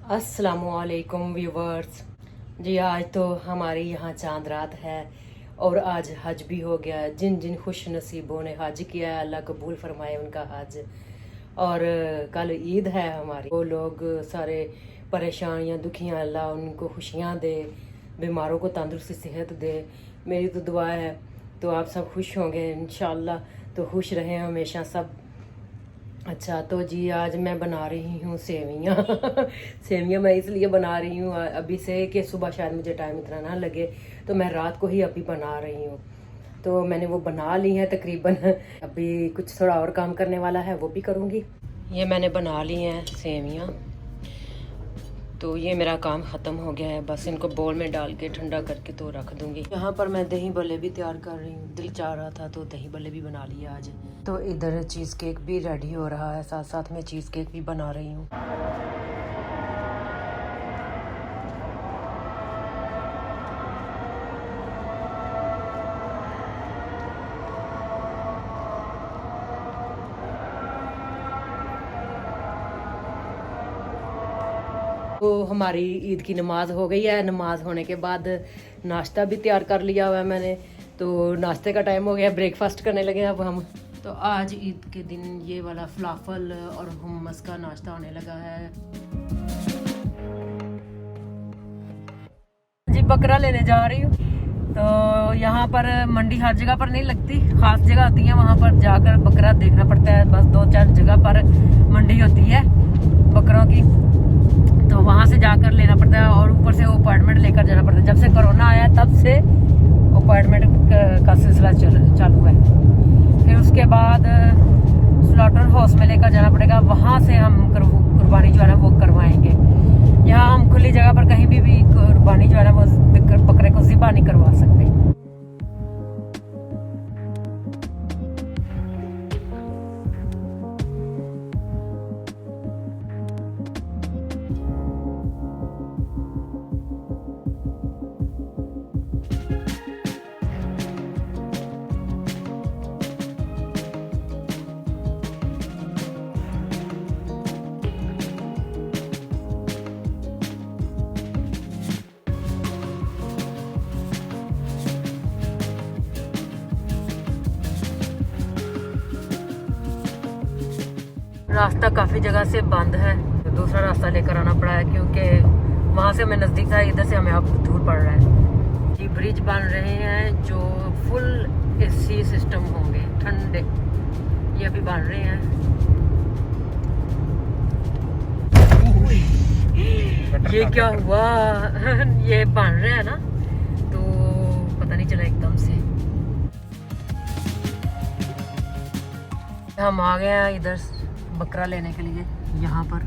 अस्सलामुअलैकुम व्यूवर्स जी। आज तो हमारे यहाँ चांद रात है और आज हज भी हो गया। जिन जिन खुश नसीबों ने हज किया है अल्लाह कबूल फरमाए उनका हज। और कल ईद है हमारी। वो लोग सारे परेशानियाँ दुखियाँ अल्लाह उनको खुशियाँ दे, बीमारों को तंदुरुस्ती सेहत दे। मेरी तो दुआ है तो आप सब खुश होंगे इंशाअल्लाह। तो खुश रहें हमेशा सब। अच्छा तो जी आज मैं बना रही हूँ सेवियाँ सेवियाँ मैं इसलिए बना रही हूँ अभी से कि सुबह शायद मुझे टाइम इतना ना लगे, तो मैं रात को ही अभी बना रही हूँ। तो मैंने वो बना ली है तकरीबन। अभी कुछ थोड़ा और काम करने वाला है वो भी करूँगी। ये मैंने बना ली हैं सेवियाँ, तो ये मेरा काम ख़त्म हो गया है। बस इनको बोल में डाल के ठंडा करके तो रख दूँगी। यहाँ पर मैं दही भल्ले भी तैयार कर रही हूँ। दिल चाह रहा था तो दही भल्ले भी बना लिया आज। तो इधर चीज़ केक भी रेडी हो रहा है, साथ साथ में चीज़ केक भी बना रही हूँ। तो हमारी ईद की नमाज हो गई है। नमाज होने के बाद नाश्ता भी तैयार कर लिया हुआ है मैंने। तो नाश्ते का टाइम हो गया, ब्रेकफास्ट करने लगे अब हम। तो आज ईद के दिन ये वाला फलाफल और हुम्मस का नाश्ता होने लगा है। जी बकरा लेने जा रही हूँ। तो यहाँ पर मंडी हर जगह पर नहीं लगती, खास जगह होती है, वहाँ पर जाकर बकरा देखना पड़ता है। बस 2-4 जगह पर मंडी होती है बकरों की, तो वहाँ से जाकर लेना पड़ता है। और ऊपर से वो अपॉइंटमेंट लेकर जाना पड़ता है। जब से कोरोना आया तब से अपॉइंटमेंट का सिलसिला चालू है। फिर उसके बाद स्लॉटर हाउस में लेकर जाना पड़ेगा, वहाँ से हम कुर्बानी जो है ना वो करवाएंगे। यहाँ हम खुली जगह पर कहीं भी कुर्बानी जो है ना वो बकरे को ज़िबा नहीं करवा सकते। रास्ता काफ़ी जगह से बंद है, तो दूसरा रास्ता लेकर आना पड़ा है क्योंकि वहाँ से हमें नज़दीक था, इधर से हमें अब दूर पड़ रहा है। ये ब्रिज बन रहे हैं जो फुल एसी सिस्टम होंगे, ठंडे, ये अभी बन रहे हैं। ये क्या हुआ ये बन रहा है ना, तो पता नहीं चला एकदम से। हम आ गए हैं इधर बकरा लेने के लिए। यहाँ पर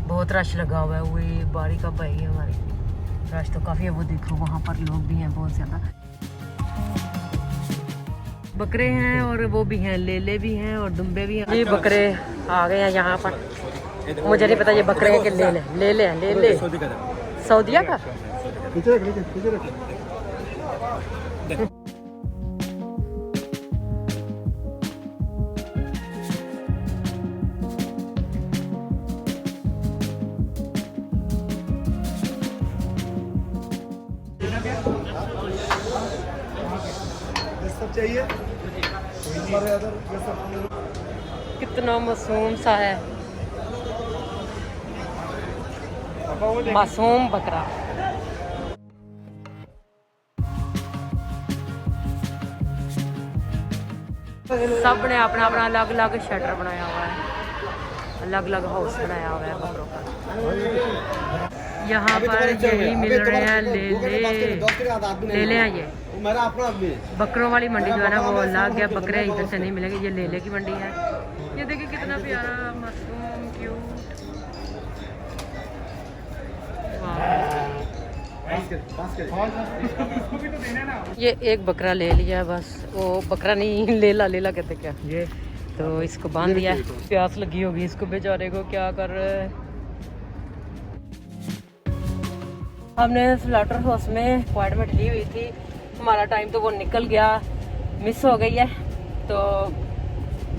बहुत रश लगा हुआ है, वही बारी का भाई है हमारी, रश तो काफ़ी है। वो देखो वहाँ पर लोग भी हैं बहुत ज़्यादा। बकरे हैं और वो भी हैं, लेले भी हैं और दुम्बे भी हैं। ये बकरे आ गए हैं यहाँ पर। मुझे नहीं पता ये बकरे हैं कि ले ले सऊदिया का। चाहिए कितना मासूम सा है, मासूम बकरा। सब ने अपना अपना अलग अलग शटर बनाया हुआ है, अलग अलग हाउस बनाया हुआ है बकरों का। यहाँ पर यही मिल रहे हैं ले हैं। ये बकरों वाली मंडी जो है ना वो अलग है, बकरे इधर से नहीं मिलेंगे। ये लेले की मंडी है। ये देखिए कितना प्यारा मासूम क्यूट। ये एक बकरा ले लिया बस, वो बकरा नहीं लेला कहते क्या ये, तो इसको बांध दिया। प्यास लगी होगी इसको बेचारे को, क्या कर रहे हैं। हमने स्लॉटर हाउस में अपॉइंटमेंट ली हुई थी, हमारा टाइम तो वो निकल गया, मिस हो गई है। तो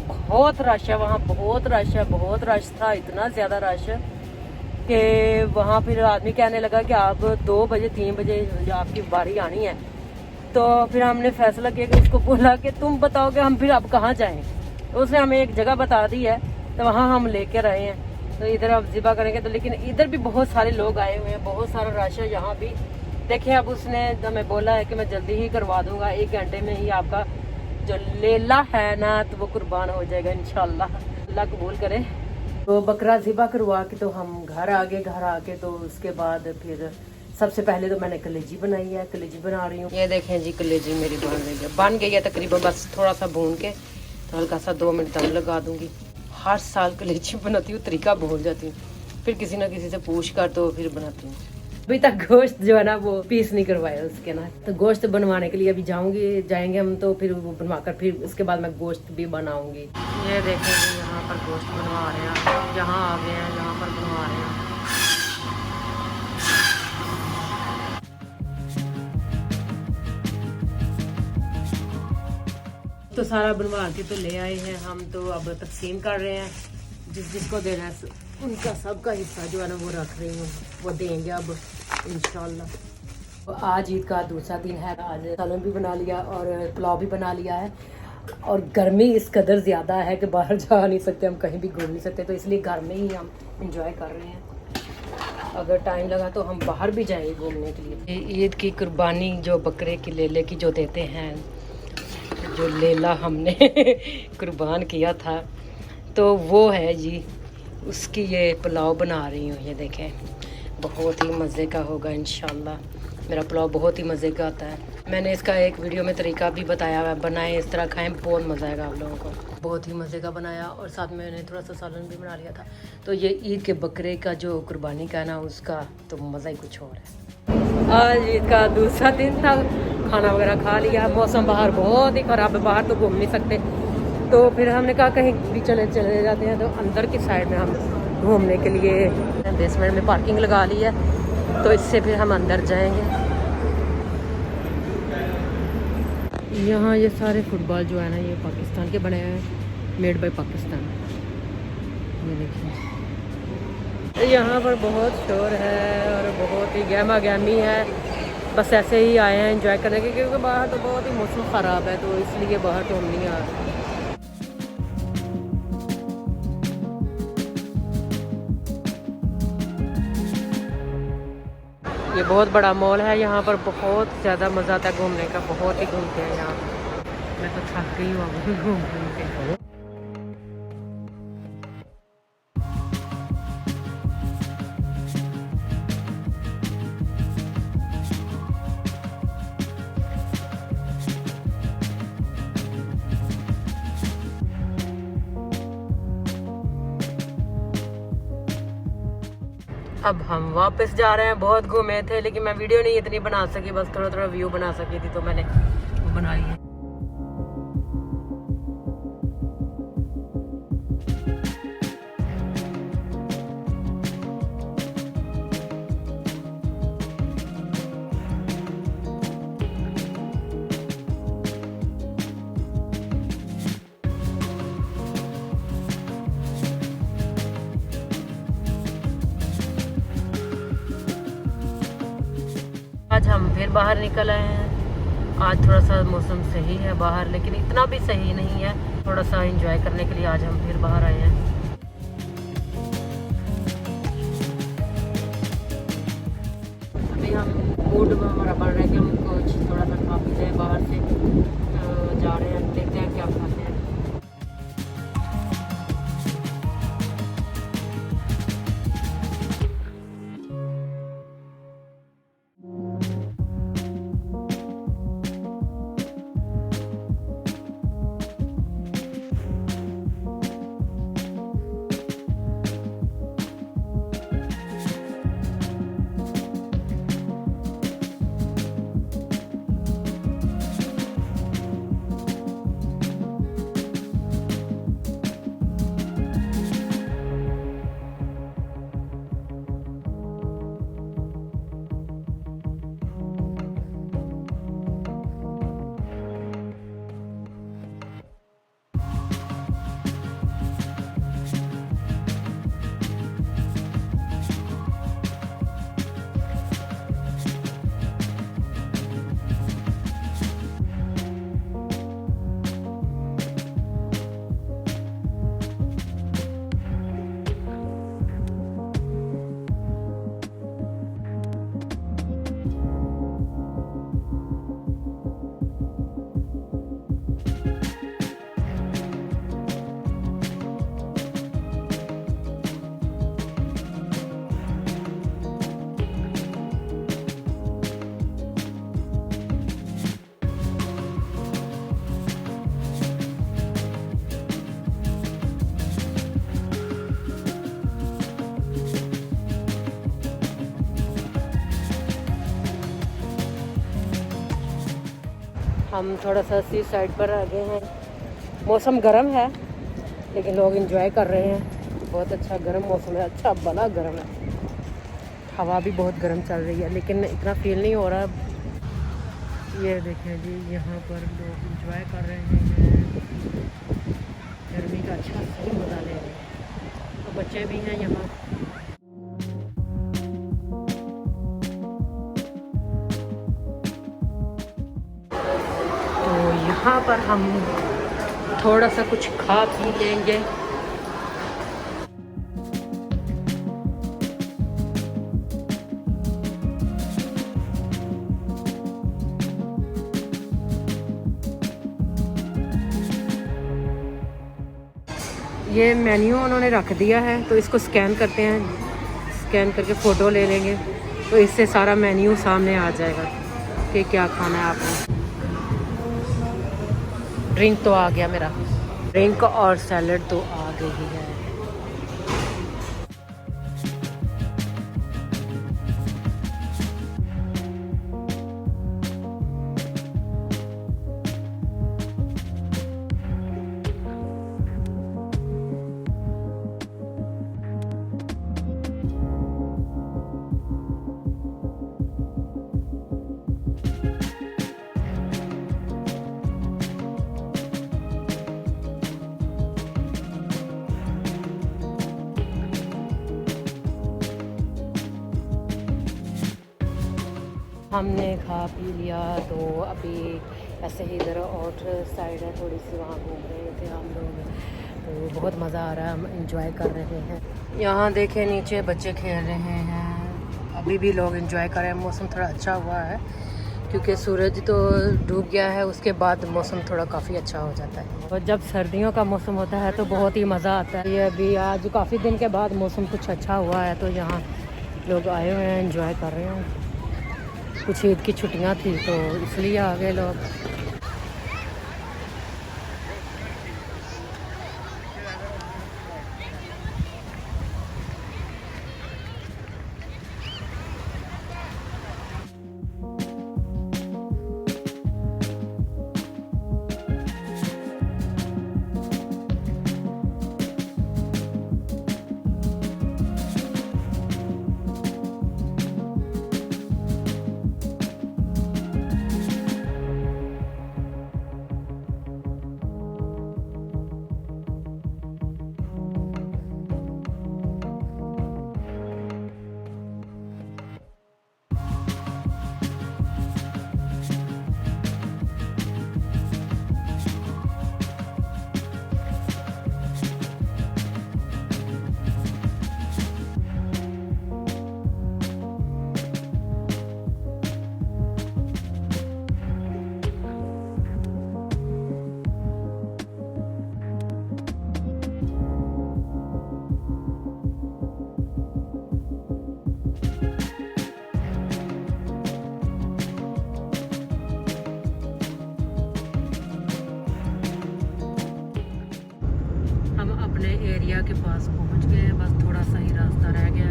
बहुत रश है वहाँ, बहुत रश है, बहुत रश था, इतना ज़्यादा रश कि वहाँ फिर आदमी कहने लगा कि आप 2 बजे 3 बजे आपकी बारी आनी है। तो फिर हमने फैसला किया कि उसको बोला कि तुम बताओ कि हम फिर अब कहाँ जाएं। तो उसने हमें एक जगह बता दी है, तो वहाँ हम लेकर आए हैं। तो इधर अब ज़िबा करेंगे। तो लेकिन इधर भी बहुत सारे लोग आए हुए हैं, बहुत सारा रश है यहाँ भी। देखिए अब उसने हमें बोला है कि मैं जल्दी ही करवा दूंगा, 1 घंटे में ही आपका जो लेला है ना तो वो कुर्बान हो जाएगा इंशाल्लाह, अल्लाह कबूल करे। तो बकरा ज़िबा करवा के तो हम घर आके तो उसके बाद फिर सबसे पहले तो मैंने कलेजी बनाई है, कलेजी बना रही हूँ। ये देखें जी कलेजी मेरी बन गई है तकरीबन, बस थोड़ा सा भून के तो हल्का सा 2 मिनट दम लगा दूंगी। हर साल कलेजी बनाती हूँ, तरीका भूल जाती हूँ, फिर किसी ना किसी से पूछ कर तो फिर बनाती हूँ। अभी तक गोश्त जो है ना वो पीस नहीं करवाया उसके ना, तो गोश्त बनवाने के लिए अभी जाएंगे हम, तो फिर वो बनवाकर फिर उसके बाद मैं गोश्त भी बनाऊंगी। ये देखेंगे यहाँ पर गोश्त बनवा रहे हैं, यहाँ आ गए हैं, यहाँ पर बनवा रहे हैं। तो सारा बनवा के तो ले आए हैं हम, तो अब तकसीम कर रहे हैं, जिसको देना है उनका सबका हिस्सा जो है ना वो रख रही हूँ, वो देंगे अब इंशाल्लाह। तो आज ईद का दूसरा दिन है, आज सालन भी बना लिया और पुलाव भी बना लिया है। और गर्मी इस कदर ज़्यादा है कि बाहर जा नहीं सकते, हम कहीं भी घूम नहीं सकते, तो इसलिए घर में ही हम इंजॉय कर रहे हैं। अगर टाइम लगा तो हम बाहर भी जाएंगे घूमने के लिए। ईद की कुर्बानी जो बकरे की लेले की जो देते हैं, जो लेला हमने कुर्बान किया था, तो वो है जी, उसकी ये पुलाव बना रही हूँ। ये देखें बहुत ही मज़े का होगा इंशाल्लाह। मेरा पुलाव बहुत ही मज़े का आता है, मैंने इसका एक वीडियो में तरीका भी बताया हुआ है, बनाएं इस तरह खाएं, बहुत मज़ा आएगा आप लोगों को। बहुत ही मज़े का बनाया और साथ में मैंने थोड़ा सा सालन भी बना लिया था। तो ये ईद के बकरे का जो कुर्बानी का ना, उसका तो मज़ा ही कुछ और है। आज ईद का दूसरा दिन था, खाना वगैरह खा लिया। मौसम बाहर बहुत ही ख़राब है, बाहर तो घूम नहीं सकते, तो फिर हमने कहा कहीं भी चले जाते हैं। तो अंदर की साइड में हम घूमने के लिए बेसमेंट में पार्किंग लगा ली है, तो इससे फिर हम अंदर जाएंगे। यहाँ ये सारे फुटबॉल जो है ना, ये पाकिस्तान के बने हैं, मेड बाय पाकिस्तान। ये देखिए यहाँ पर बहुत शोर है और बहुत ही गहमा गहमी है। बस ऐसे ही आए हैं एंजॉय करने के, क्योंकि बाहर तो बहुत ही मौसम ख़राब है, तो इसलिए बाहर तो हम नहीं आ रहे। ये बहुत बड़ा मॉल है, यहाँ पर बहुत ज़्यादा मज़ा आता है घूमने का, बहुत ही घूमते हैं यहाँ। मैं तो थक गई हूँ अभी घूम के। अब हम वापस जा रहे हैं। बहुत घूमे थे लेकिन मैं वीडियो नहीं इतनी बना सकी, बस थोड़ा थोड़ा व्यू बना सकी थी, तो मैंने वो बना लिया। आज हम फिर बाहर निकल आए हैं। आज थोड़ा सा मौसम सही है बाहर, लेकिन इतना भी सही नहीं है, थोड़ा सा एंजॉय करने के लिए आज हम फिर बाहर आए हैं। अभी हम मूड में हमारा बन रहा है कि हम कुछ थोड़ा सा खा पीते हैं बाहर से, तो जा रहे हैं, देखते हैं क्या खाते हैं। हम थोड़ा सा सी साइड पर आ गए हैं। मौसम गर्म है लेकिन लोग एंजॉय कर रहे हैं। बहुत अच्छा गर्म मौसम है, अच्छा बड़ा गर्म है। हवा भी बहुत गर्म चल रही है लेकिन इतना फील नहीं हो रहा। ये देखें जी, यहाँ पर लोग एंजॉय कर रहे हैं, गर्मी का अच्छा सही मज़ा ले रहे हैं। तो बच्चे भी हैं यहाँ। तो यहाँ पर हम थोड़ा सा कुछ खा पी लेंगे। ये मेन्यू उन्होंने रख दिया है तो इसको स्कैन करते हैं, स्कैन करके फ़ोटो ले लेंगे तो इससे सारा मेन्यू सामने आ जाएगा कि क्या खाना है आपको। ड्रिंक तो आ गया मेरा, ड्रिंक और सैलड तो आ गई है। हमने खा पी लिया तो अभी ऐसे ही इधर और साइड है थोड़ी सी, वहाँ घूम रहे थे हम लोग। तो बहुत मज़ा आ रहा है, हम इंजॉय कर रहे हैं। यहाँ देखें नीचे बच्चे खेल रहे हैं, अभी भी लोग इंजॉय कर रहे हैं। मौसम थोड़ा अच्छा हुआ है क्योंकि सूरज तो डूब गया है, उसके बाद मौसम थोड़ा काफ़ी अच्छा हो जाता है। और जब सर्दियों का मौसम होता है तो बहुत ही मज़ा आता है। ये अभी आज काफ़ी दिन के बाद मौसम कुछ अच्छा हुआ है तो यहाँ लोग आए हुए हैं, इंजॉय कर रहे हैं। कुछ ईद की छुट्टियां थी तो इसलिए आ गए लोग। एरिया के पास पहुंच गए हैं, बस थोड़ा सा ही रास्ता रह गया